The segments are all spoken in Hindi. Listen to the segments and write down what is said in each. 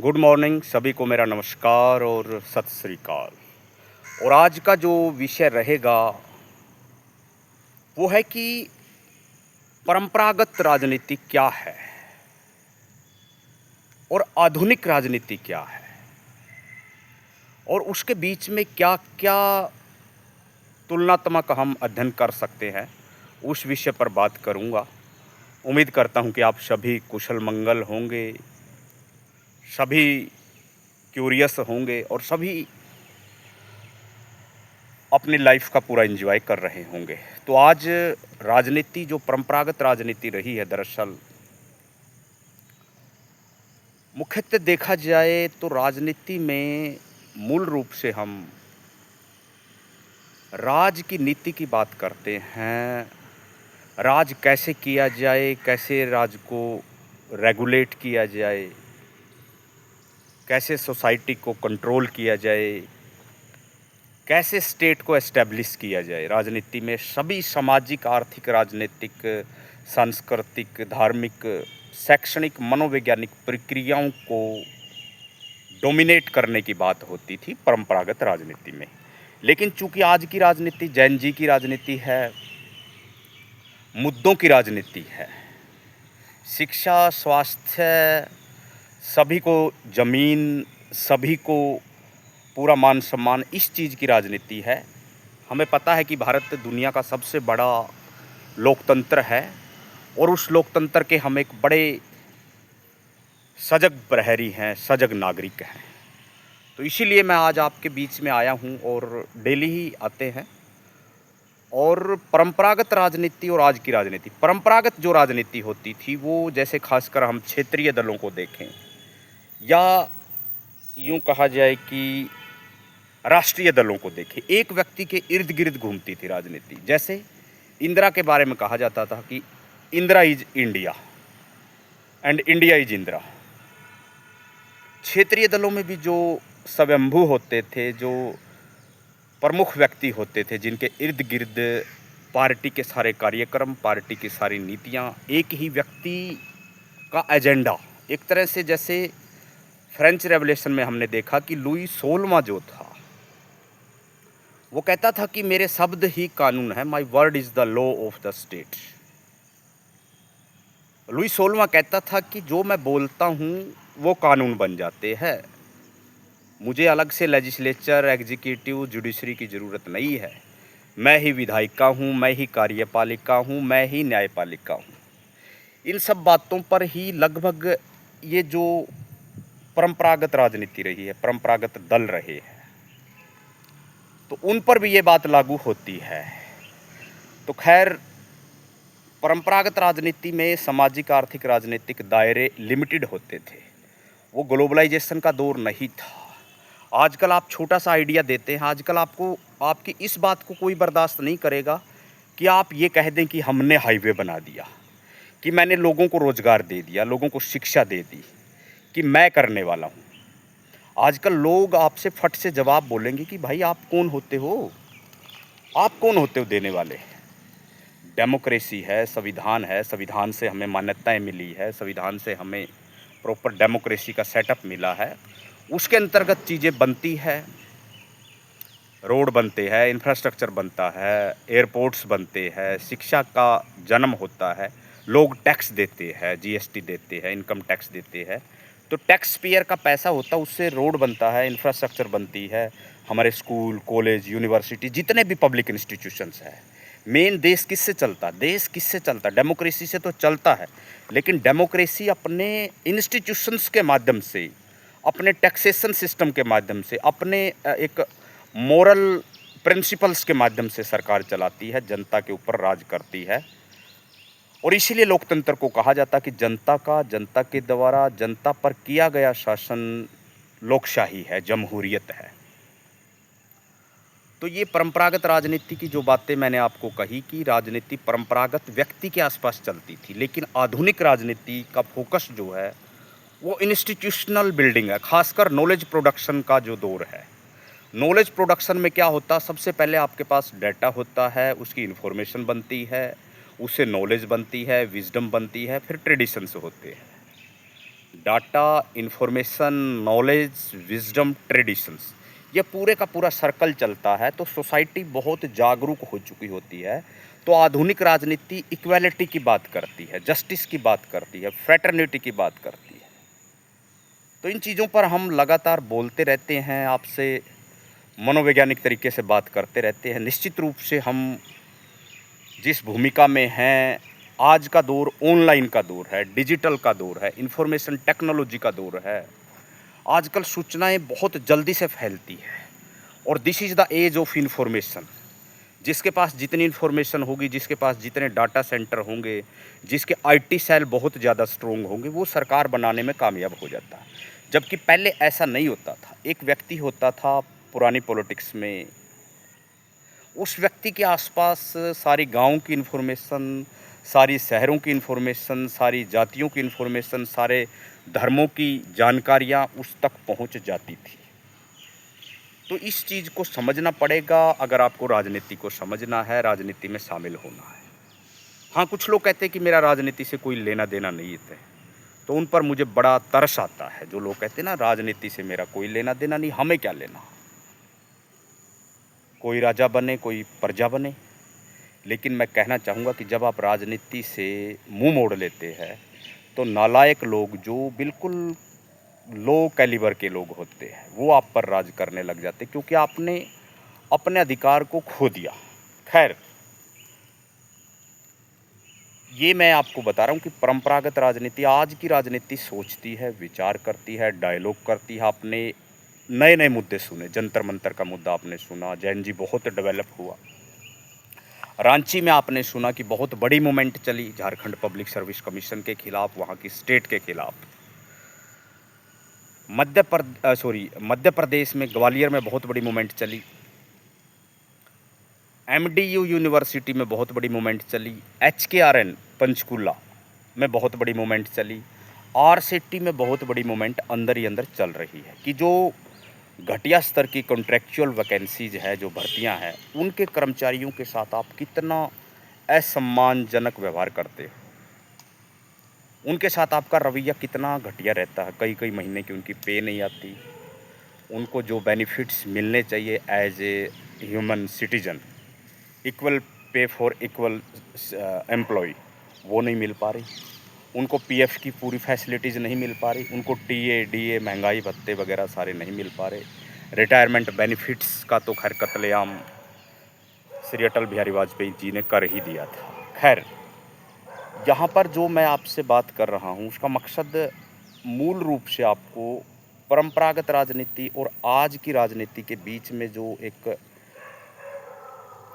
गुड मॉर्निंग सभी को मेरा नमस्कार और सत श्री अकाल। और आज का जो विषय रहेगा वो है कि परंपरागत राजनीति क्या है और आधुनिक राजनीति क्या है और उसके बीच में क्या क्या तुलनात्मक हम अध्ययन कर सकते हैं, उस विषय पर बात करूंगा। उम्मीद करता हूं कि आप सभी कुशल मंगल होंगे, सभी क्यूरियस होंगे और सभी अपनी लाइफ का पूरा एंजॉय कर रहे होंगे। तो आज राजनीति, जो परंपरागत राजनीति रही है, दरअसल मुख्यतः देखा जाए तो राजनीति में मूल रूप से हम राज की नीति की बात करते हैं। राज कैसे किया जाए, कैसे राज को रेगुलेट किया जाए, कैसे सोसाइटी को कंट्रोल किया जाए, कैसे स्टेट को एस्टेब्लिश किया जाए। राजनीति में सभी सामाजिक, आर्थिक, राजनीतिक, सांस्कृतिक, धार्मिक, शैक्षणिक, मनोवैज्ञानिक प्रक्रियाओं को डोमिनेट करने की बात होती थी परंपरागत राजनीति में। लेकिन चूंकि आज की राजनीति जैन जी की राजनीति है, मुद्दों की राजनीति है, शिक्षा, स्वास्थ्य, सभी को ज़मीन, सभी को पूरा मान सम्मान, इस चीज़ की राजनीति है। हमें पता है कि भारत दुनिया का सबसे बड़ा लोकतंत्र है और उस लोकतंत्र के हम एक बड़े सजग प्रहरी हैं, सजग नागरिक हैं। तो इसीलिए मैं आज आपके बीच में आया हूं और डेली ही आते हैं। और परंपरागत राजनीति और आज की राजनीति, परंपरागत जो राजनीति होती थी वो, जैसे खासकर हम क्षेत्रीय दलों को देखें या यूं कहा जाए कि राष्ट्रीय दलों को देखें, एक व्यक्ति के इर्द गिर्द घूमती थी राजनीति। जैसे इंदिरा के बारे में कहा जाता था कि Indira is India and India is Indira. क्षेत्रीय दलों में भी जो स्वयंभू होते थे, जो प्रमुख व्यक्ति होते थे, जिनके इर्द गिर्द पार्टी के सारे कार्यक्रम, पार्टी की सारी नीतियां, एक ही व्यक्ति का एजेंडा, एक तरह से जैसे फ्रेंच रेवोल्यूशन में हमने देखा कि लुई 16वां जो था वो कहता था कि मेरे शब्द ही कानून है, my word is the law of the state. Louis 16वां कहता था कि जो मैं बोलता हूँ वो कानून बन जाते हैं, मुझे अलग से लेजिस्लेचर, एग्जीक्यूटिव, जुडिशरी की ज़रूरत नहीं है। मैं ही विधायिका हूँ, मैं ही कार्यपालिका हूँ, मैं ही न्यायपालिका हूँ। इन सब बातों पर ही लगभग ये जो परंपरागत राजनीति रही है, परंपरागत दल रहे हैं, तो उन पर भी ये बात लागू होती है। तो खैर, परंपरागत राजनीति में सामाजिक, आर्थिक, राजनीतिक दायरे लिमिटेड होते थे। वो ग्लोबलाइजेशन का दौर नहीं था। आजकल आप छोटा सा आइडिया देते हैं, आजकल आपको, आपकी इस बात को कोई बर्दाश्त नहीं करेगा कि आप ये कह दें कि हमने हाईवे बना दिया, कि मैंने लोगों को रोज़गार दे दिया, लोगों को शिक्षा दे दी, कि मैं करने वाला हूँ। आजकल लोग आपसे फट से जवाब बोलेंगे कि भाई आप कौन होते हो, आप कौन होते हो देने वाले। डेमोक्रेसी है, संविधान है, संविधान से हमें मान्यताएं मिली है, संविधान से हमें प्रॉपर डेमोक्रेसी का सेटअप मिला है, उसके अंतर्गत चीज़ें बनती है, रोड बनते हैं, इंफ्रास्ट्रक्चर बनता है, एयरपोर्ट्स बनते हैं, शिक्षा का जन्म होता है, लोग टैक्स देते हैं, जीएसटी देते हैं, इनकम टैक्स देते हैं, तो टैक्स पेयर का पैसा होता है, उससे रोड बनता है, इंफ्रास्ट्रक्चर बनती है, हमारे स्कूल, कॉलेज, यूनिवर्सिटी, जितने भी पब्लिक इंस्टीट्यूशंस हैं। मेन देश किससे चलता, देश किससे चलता, डेमोक्रेसी से तो चलता है। लेकिन डेमोक्रेसी अपने इंस्टीट्यूशंस के माध्यम से, अपने टैक्सेशन सिस्टम के माध्यम से, अपने एक मोरल प्रिंसिपल्स के माध्यम से सरकार चलाती है, जनता के ऊपर राज करती है। और इसीलिए लोकतंत्र को कहा जाता है कि जनता का, जनता के द्वारा जनता पर किया गया शासन लोकशाही है, जमहूरियत है। तो ये परंपरागत राजनीति की जो बातें मैंने आपको कही कि राजनीति परंपरागत व्यक्ति के आसपास चलती थी, लेकिन आधुनिक राजनीति का फोकस जो है वो इंस्टीट्यूशनल बिल्डिंग है, खासकर नॉलेज प्रोडक्शन का जो दौर है। नॉलेज प्रोडक्शन में क्या होता है, सबसे पहले आपके पास डाटा होता है, उसकी इन्फॉर्मेशन बनती है, उससे नॉलेज बनती है, विजडम बनती है, फिर ट्रेडिशंस होते हैं। Data, information, knowledge, wisdom, traditions, ये पूरे का पूरा सर्कल चलता है तो सोसाइटी बहुत जागरूक हो चुकी होती है। तो आधुनिक राजनीति इक्वालिटी की बात करती है, जस्टिस की बात करती है, फ्रैटर्निटी की बात करती है। तो इन चीज़ों पर हम लगातार बोलते रहते हैं, आपसे मनोवैज्ञानिक तरीके से बात करते रहते हैं। निश्चित रूप से हम जिस भूमिका में हैं, आज का दौर ऑनलाइन का दौर है, डिजिटल का दौर है, इन्फॉर्मेशन टेक्नोलॉजी का दौर है। आजकल सूचनाएँ बहुत जल्दी से फैलती हैं और this is the age of information. जिसके पास जितनी इन्फॉर्मेशन होगी, जिसके पास जितने डाटा सेंटर होंगे, जिसके आईटी सेल बहुत ज़्यादा स्ट्रॉन्ग होंगे, वो सरकार बनाने में कामयाब हो जाता है। जबकि पहले ऐसा नहीं होता था। एक व्यक्ति होता था पुरानी पॉलिटिक्स में, उस व्यक्ति के आसपास सारी गाँव की इन्फॉर्मेशन, सारी शहरों की इन्फॉर्मेशन, सारी जातियों की इन्फॉर्मेशन, सारे धर्मों की जानकारियाँ उस तक पहुँच जाती थी। तो इस चीज़ को समझना पड़ेगा अगर आपको राजनीति को समझना है, राजनीति में शामिल होना है। हाँ, कुछ लोग कहते हैं कि मेरा राजनीति से कोई लेना-देना नहीं है, तो उन पर मुझे बड़ा तरस आता है। जो लोग कहते हैं ना राजनीति से मेरा कोई लेना-देना नहीं, हमें क्या लेना? कोई राजा बने, कोई प्रजा बने। लेकिन मैं कहना चाहूँगा कि जब आप राजनीति से मुँह मोड़ लेते हैं, तो नालायक लोग जो बिल्कुल लो कैलिबर के लोग होते हैं, वो आप पर राज करने लग जाते हैं क्योंकि आपने अपने अधिकार को खो दिया। खैर, ये मैं आपको बता रहा हूँ कि परंपरागत राजनीति, आज की राजनीति सोचती है, विचार करती है, डायलॉग करती है। आपने नए-नए मुद्दे सुने, जंतर-मंतर का मुद्दा आपने सुना, जैन जी बहुत डेवलप हुआ। रांची में आपने सुना कि बहुत बड़ी मूवमेंट चली झारखंड पब्लिक सर्विस कमीशन के खिलाफ, वहाँ की स्टेट के खिलाफ। मध्य प्रदेश में ग्वालियर में बहुत बड़ी मूवमेंट चली। एमडीयू यूनिवर्सिटी में बहुत बड़ी मूवमेंट चली। एचकेआरएन पंचकुला में बहुत बड़ी मूवमेंट चली। आरसीटी में बहुत बड़ी मूवमेंट अंदर ही अंदर चल रही है कि जो घटिया स्तर की कॉन्ट्रैक्चुअल वैकेंसीज है, जो भर्तियां हैं, उनके कर्मचारियों के साथ आप कितना असम्मानजनक व्यवहार करते हो, उनके साथ आपका रवैया कितना घटिया रहता है। कई कई महीने की उनकी पे नहीं आती, उनको जो बेनिफिट्स मिलने चाहिए as a human citizen, equal pay for equal employ, वो नहीं मिल पा रही। उनको पीएफ की पूरी फैसिलिटीज़ नहीं मिल पा रही। उनको टीए, डीए, महंगाई भत्ते वगैरह सारे नहीं मिल पा रहे। रिटायरमेंट बेनिफिट्स का तो खैर कत्लेआम श्री अटल बिहारी वाजपेयी जी ने कर ही दिया था। खैर, यहाँ पर जो मैं आपसे बात कर रहा हूँ उसका मकसद मूल रूप से आपको परंपरागत राजनीति और आज की राजनीति के बीच में जो एक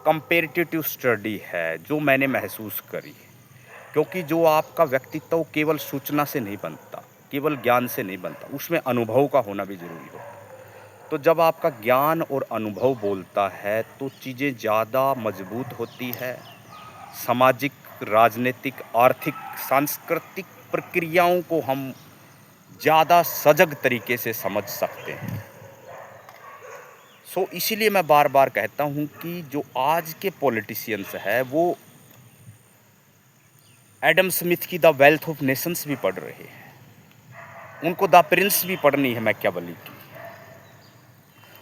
कंपेरेटिव स्टडी है, जो मैंने महसूस करी। क्योंकि जो आपका व्यक्तित्व केवल सूचना से नहीं बनता, केवल ज्ञान से नहीं बनता, उसमें अनुभव का होना भी ज़रूरी होता है। तो जब आपका ज्ञान और अनुभव बोलता है तो चीज़ें ज़्यादा मजबूत होती है। सामाजिक, राजनीतिक, आर्थिक, सांस्कृतिक प्रक्रियाओं को हम ज़्यादा सजग तरीके से समझ सकते हैं। इसीलिए मैं बार बार कहता हूँ कि जो आज के पॉलिटिशियंस है वो एडम स्मिथ की द वेल्थ ऑफ नेशंस भी पढ़ रहे हैं, उनको द प्रिंस भी पढ़नी है मैकियावेली की,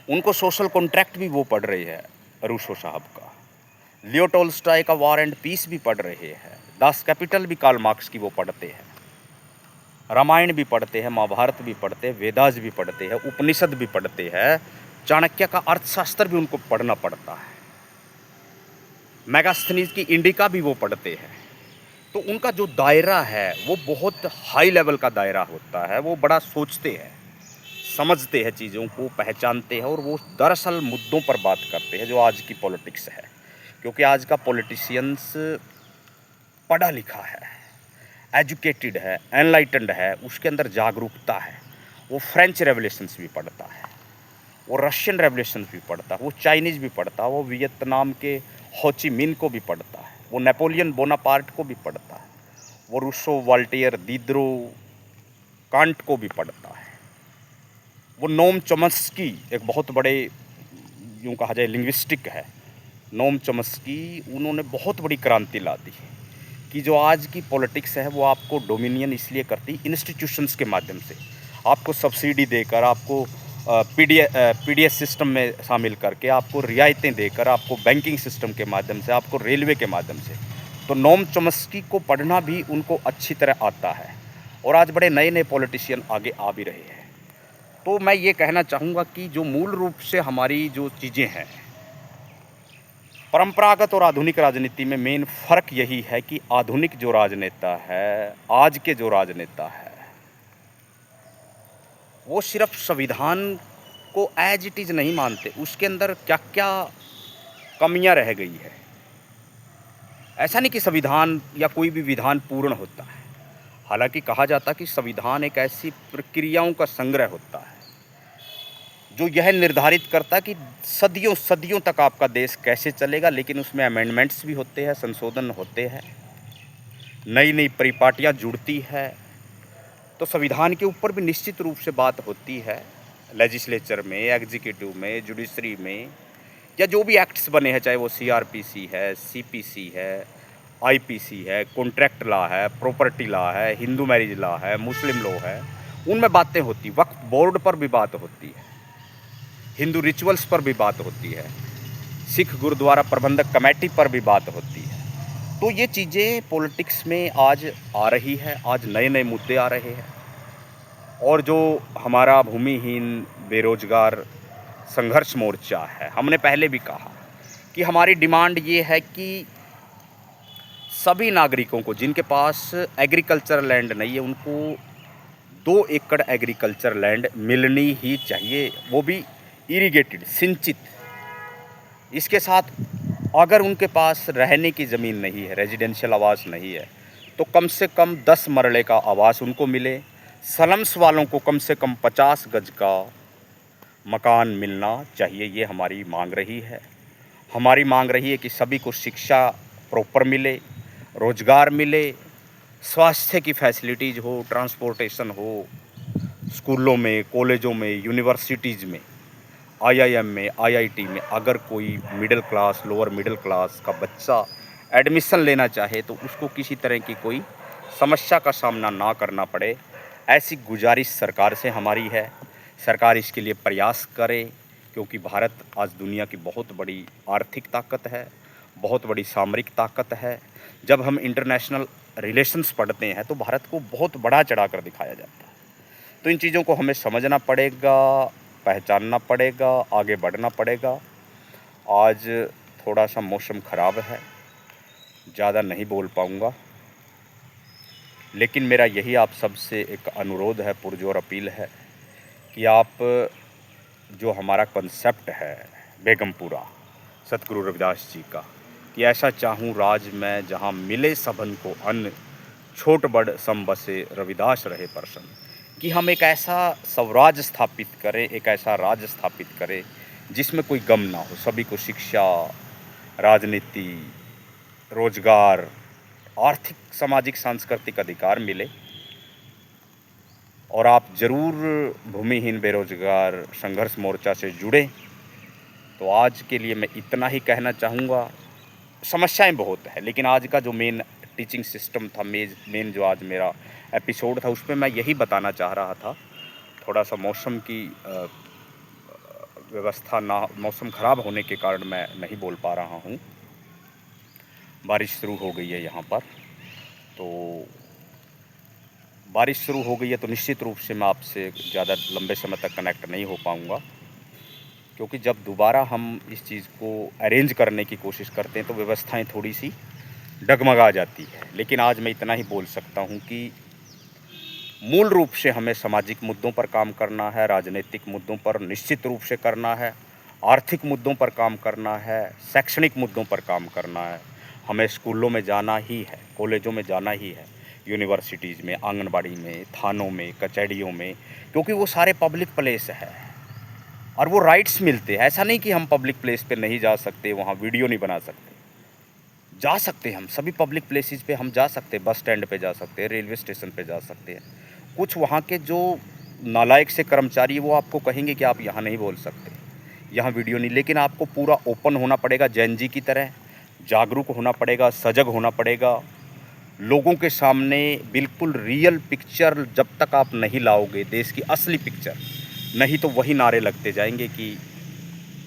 उनको सोशल कॉन्ट्रैक्ट भी वो पढ़ रहे हैं रूसो साहब का, लियो टॉल्स्टॉय का वॉर एंड पीस भी पढ़ रहे हैं, दास कैपिटल भी कार्ल मार्क्स की वो पढ़ते हैं, रामायण भी पढ़ते हैं, महाभारत भी पढ़ते हैं, वेदास भी पढ़ते हैं, उपनिषद भी पढ़ते हैं, चाणक्य का अर्थशास्त्र भी उनको पढ़ना पड़ता है, मेगास्थनीज की इंडिका भी वो पढ़ते हैं। तो उनका जो दायरा है वो बहुत हाई लेवल का दायरा होता है। वो बड़ा सोचते हैं, समझते हैं, चीज़ों को पहचानते हैं और वो दरअसल मुद्दों पर बात करते हैं जो आज की पॉलिटिक्स है। क्योंकि आज का पॉलिटिशियंस पढ़ा लिखा है, एजुकेटेड है, एनलाइटेंड है, उसके अंदर जागरूकता है। वो फ्रेंच रेवोल्यूशंस भी पढ़ता है, वो रशियन रेवोल्यूशंस भी पढ़ता है, वो चाइनीज़ भी पढ़ता है, वो वियतनाम के हो ची मिन को भी पढ़ता है, वो नेपोलियन बोनापार्ट को भी पढ़ता है, वो रूसो, वॉल्टेयर, दिदरो, कांट को भी पढ़ता है, वो नोम चॉम्स्की, एक बहुत बड़े यूँ कहा जाए लिंग्विस्टिक है, नोम चॉम्स्की, उन्होंने बहुत बड़ी क्रांति ला दी कि जो आज की पॉलिटिक्स है वो आपको डोमिनियन इसलिए करती इंस्टीट्यूशंस के माध्यम से, आपको सब्सिडी देकर, आपको पीडीएस सिस्टम में शामिल करके, आपको रियायतें देकर, आपको बैंकिंग सिस्टम के माध्यम से, आपको रेलवे के माध्यम से। तो नोम चॉम्स्की को पढ़ना भी उनको अच्छी तरह आता है और आज बड़े नए नए पॉलिटिशियन आगे आ भी रहे हैं। तो मैं ये कहना चाहूँगा कि जो मूल रूप से हमारी जो चीज़ें हैं, परंपरागत और आधुनिक राजनीति में मेन फ़र्क यही है कि आधुनिक जो राजनेता है, आज के जो राजनेता है, वो सिर्फ संविधान को एज इट इज़ नहीं मानते, उसके अंदर क्या क्या कमियां रह गई है। ऐसा नहीं कि संविधान या कोई भी विधान पूर्ण होता है, हालांकि कहा जाता है कि संविधान एक ऐसी प्रक्रियाओं का संग्रह होता है जो यह निर्धारित करता है कि सदियों सदियों तक आपका देश कैसे चलेगा, लेकिन उसमें अमेंडमेंट्स भी होते हैं, संशोधन होते हैं, नई नई परिपाटियाँ जुड़ती है। तो संविधान के ऊपर भी निश्चित रूप से बात होती है, लेजिस्लेचर में, एग्जीक्यूटिव में, जुडिशरी में, या जो भी एक्ट्स बने हैं, चाहे वो सीआरपीसी है, सीपीसी है, आईपीसी है, कॉन्ट्रैक्ट लॉ है, प्रॉपर्टी लॉ है, हिंदू मैरिज लॉ है, मुस्लिम लॉ है, उनमें बातें होती, वक्फ बोर्ड पर भी बात होती है, हिंदू रिचुअल्स पर भी बात होती है, सिख गुरुद्वारा प्रबंधक कमेटी पर भी बात होती है। तो ये चीज़ें पॉलिटिक्स में आज आ रही है, आज नए नए मुद्दे आ रहे हैं। और जो हमारा भूमिहीन बेरोजगार संघर्ष मोर्चा है, हमने पहले भी कहा कि हमारी डिमांड ये है कि सभी नागरिकों को जिनके पास एग्रीकल्चर लैंड नहीं है, उनको 2 एकड़ एग्रीकल्चर लैंड मिलनी ही चाहिए, वो भी इरिगेटेड, सिंचित। इसके साथ अगर उनके पास रहने की ज़मीन नहीं है, रेजिडेंशियल आवास नहीं है, तो कम से कम 10 मरले का आवास उनको मिले। स्लम्स वालों को कम से कम 50 गज का मकान मिलना चाहिए, ये हमारी मांग रही है। हमारी मांग रही है कि सभी को शिक्षा प्रॉपर मिले, रोज़गार मिले, स्वास्थ्य की फैसिलिटीज़ हो, ट्रांसपोर्टेशन हो, स्कूलों में, कॉलेजों में, यूनिवर्सिटीज़ में, आईआईएम में, आईआईटी में अगर कोई middle class, lower middle class का बच्चा एडमिशन लेना चाहे तो उसको किसी तरह की कोई समस्या का सामना ना करना पड़े, ऐसी गुजारिश सरकार से हमारी है। सरकार इसके लिए प्रयास करे, क्योंकि भारत आज दुनिया की बहुत बड़ी आर्थिक ताकत है, बहुत बड़ी सामरिक ताकत है। जब हम इंटरनेशनल रिलेशंस पढ़ते हैं तो भारत को बहुत बढ़ा चढ़ा कर दिखाया जाता है। तो इन चीज़ों को हमें समझना पड़ेगा, पहचानना पड़ेगा, आगे बढ़ना पड़ेगा। आज थोड़ा सा मौसम ख़राब है, ज़्यादा नहीं बोल पाऊँगा, लेकिन मेरा यही आप सबसे एक अनुरोध है, पुरजोर अपील है कि आप जो हमारा कॉन्सेप्ट है बेगमपुरा सतगुरु रविदास जी का, कि ऐसा चाहूँ राज में जहाँ मिले सबन को अन्न, छोट बड़ सम बसे रविदास रहे प्रसन्न, कि हम एक ऐसा स्वराज स्थापित करें, एक ऐसा राज स्थापित करें जिसमें कोई गम ना हो, सभी को शिक्षा, राजनीति, रोजगार, आर्थिक, सामाजिक, सांस्कृतिक अधिकार मिले। और आप ज़रूर भूमिहीन बेरोजगार संघर्ष मोर्चा से जुड़ें। तो आज के लिए मैं इतना ही कहना चाहूँगा। समस्याएं बहुत है, लेकिन आज का जो मेन टीचिंग सिस्टम था, मेन जो आज मेरा एपिसोड था, उसमें मैं यही बताना चाह रहा था। थोड़ा सा मौसम की व्यवस्था ना, मौसम ख़राब होने के कारण मैं नहीं बोल पा रहा हूँ। बारिश शुरू हो गई है यहाँ पर, तो बारिश शुरू हो गई है तो निश्चित रूप से मैं आपसे ज़्यादा लंबे समय तक कनेक्ट नहीं हो पाऊँगा, क्योंकि जब दोबारा हम इस चीज़ को अरेंज करने की कोशिश करते हैं तो व्यवस्थाएं थोड़ी सी डगमगा जाती है। लेकिन आज मैं इतना ही बोल सकता हूं कि मूल रूप से हमें सामाजिक मुद्दों पर काम करना है, राजनीतिक मुद्दों पर निश्चित रूप से करना है, आर्थिक मुद्दों पर काम करना है, शैक्षणिक मुद्दों पर काम करना है। हमें स्कूलों में जाना ही है, कॉलेजों में जाना ही है, यूनिवर्सिटीज़ में, आंगनबाड़ी में, थानों में, कचहरियों में, क्योंकि वो सारे पब्लिक प्लेस है और वो राइट्स मिलते हैं। ऐसा नहीं कि हम पब्लिक प्लेस पे नहीं जा सकते, वहाँ वीडियो नहीं बना सकते, जा सकते हैं। हम सभी पब्लिक प्लेसेस पे हम जा सकते हैं, बस स्टैंड पे जा सकते हैं, रेलवे स्टेशन पे जा सकते हैं। कुछ वहाँ के जो नालायक से कर्मचारी, वो आपको कहेंगे कि आप यहाँ नहीं बोल सकते, यहाँ वीडियो नहीं, लेकिन आपको पूरा ओपन होना पड़ेगा, जैन जी की तरह जागरूक होना पड़ेगा, सजग होना पड़ेगा, लोगों के सामने बिल्कुल रियल पिक्चर जब तक आप नहीं लाओगे, देश की असली पिक्चर, नहीं तो वही नारे लगते जाएंगे कि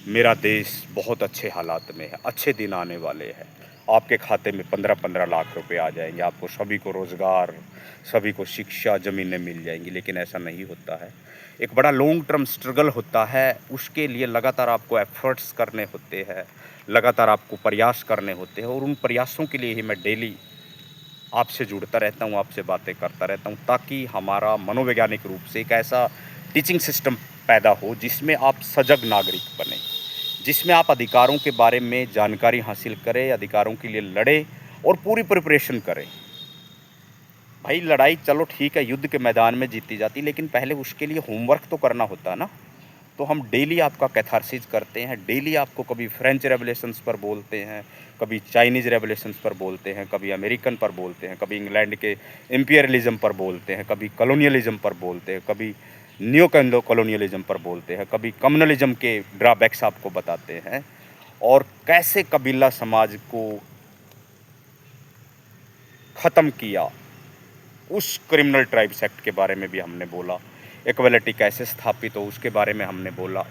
मेरा देश बहुत अच्छे हालात में है, अच्छे दिन आने वाले हैं, आपके खाते में 15-15 लाख रुपए आ जाएंगे, आपको सभी को रोज़गार, सभी को शिक्षा, ज़मीनें मिल जाएंगी। लेकिन ऐसा नहीं होता है। एक बड़ा लॉन्ग टर्म स्ट्रगल होता है, उसके लिए लगातार आपको एफर्ट्स करने होते हैं, लगातार आपको प्रयास करने होते हैं, और उन प्रयासों के लिए ही मैं डेली आपसे जुड़ता रहता हूँ, आपसे बातें करता रहता हूँ, ताकि हमारा मनोवैज्ञानिक रूप से एक ऐसा टीचिंग सिस्टम पैदा हो जिसमें आप सजग नागरिक बने, जिसमें आप अधिकारों के बारे में जानकारी हासिल करें, अधिकारों के लिए लड़ें और पूरी प्रिपरेशन करें। भाई लड़ाई चलो ठीक है, युद्ध के मैदान में जीती जाती, लेकिन पहले उसके लिए होमवर्क तो करना होता है ना। तो हम डेली आपका कैथारसिस करते हैं, डेली आपको कभी फ्रेंच रेवोल्यूशंस पर बोलते हैं, कभी चाइनीज़ रेवोल्यूशंस पर बोलते हैं, कभी अमेरिकन पर बोलते हैं, कभी इंग्लैंड के इम्पीरियलिज्म पर बोलते हैं, कभी कॉलोनियलिज्म पर बोलते हैं, कभी न्यू कॉलोनियलिज्म पर बोलते हैं, कभी कम्युनलिज्म के ड्रॉबैक्स आपको बताते हैं, और कैसे कबीला समाज को ख़त्म किया, उस क्रिमिनल ट्राइब्स एक्ट के बारे में भी हमने बोला। इक्वलिटी कैसे स्थापित हो उसके बारे में हमने बोला।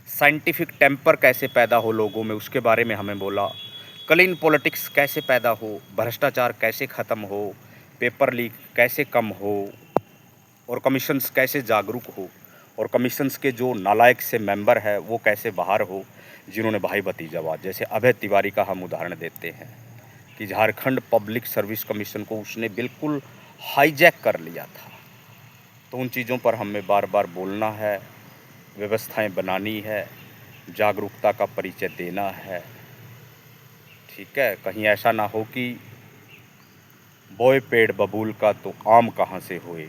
साइंटिफिक टेम्पर कैसे पैदा हो लोगों में उसके बारे में हमें बोला। क्लीन पॉलिटिक्स कैसे पैदा हो, भ्रष्टाचार कैसे ख़त्म हो, पेपर लीक कैसे कम हो, और कमीशंस कैसे जागरूक हो, और कमीशंस के जो नालायक से मेंबर है वो कैसे बाहर हो, जिन्होंने भाई भतीजावाद, जैसे अभय तिवारी का हम उदाहरण देते हैं कि झारखंड पब्लिक सर्विस कमीशन को उसने बिल्कुल हाईजैक कर लिया था। तो उन चीज़ों पर हमें बार बार बोलना है, व्यवस्थाएं बनानी है, जागरूकता का परिचय देना है। ठीक है, कहीं ऐसा ना हो कि बोए पेड़ बबूल का तो आम कहाँ से हुए।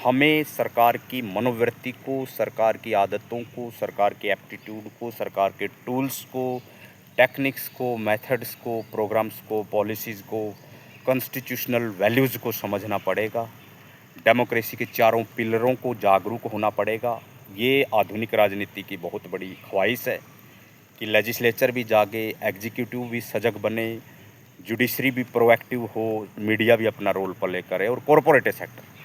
हमें सरकार की मनोवृत्ति को, सरकार की आदतों को, सरकार के एप्टीट्यूड को, सरकार के टूल्स को, टेक्निक्स को, मेथड्स को, प्रोग्राम्स को, पॉलिसीज़ को, कॉन्स्टिट्यूशनल वैल्यूज़ को समझना पड़ेगा। डेमोक्रेसी के चारों पिलरों को जागरूक होना पड़ेगा। ये आधुनिक राजनीति की बहुत बड़ी ख्वाहिश है कि लेजिस्लेचर भी जागे, एग्जीक्यूटिव भी सजग बने, जुडिशरी भी प्रोएक्टिव हो, मीडिया भी अपना रोल प्ले करे, और कॉरपोरेट सेक्टर।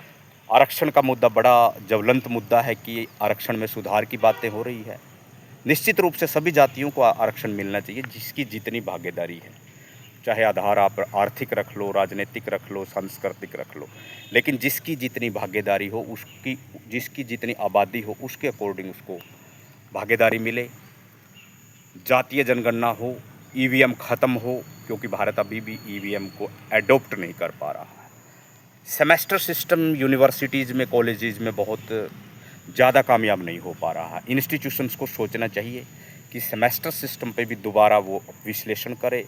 आरक्षण का मुद्दा बड़ा ज्वलंत मुद्दा है कि आरक्षण में सुधार की बातें हो रही है। निश्चित रूप से सभी जातियों को आरक्षण मिलना चाहिए, जिसकी जितनी भागीदारी है, चाहे आधार आप आर्थिक रख लो, राजनीतिक रख लो, सांस्कृतिक रख लो, लेकिन जिसकी जितनी भागीदारी हो, उसकी जिसकी जितनी आबादी हो, उसके अकॉर्डिंग उसको भागीदारी मिले। जातीय जनगणना हो, ईवीएम ख़त्म हो, क्योंकि भारत अभी भी ईवीएम को एडॉप्ट नहीं कर पा रहा है। सेमेस्टर सिस्टम यूनिवर्सिटीज़ में, कॉलेजेस में बहुत ज़्यादा कामयाब नहीं हो पा रहा है। इंस्टीट्यूशंस को सोचना चाहिए कि सेमेस्टर सिस्टम पे भी दोबारा वो विश्लेषण करे,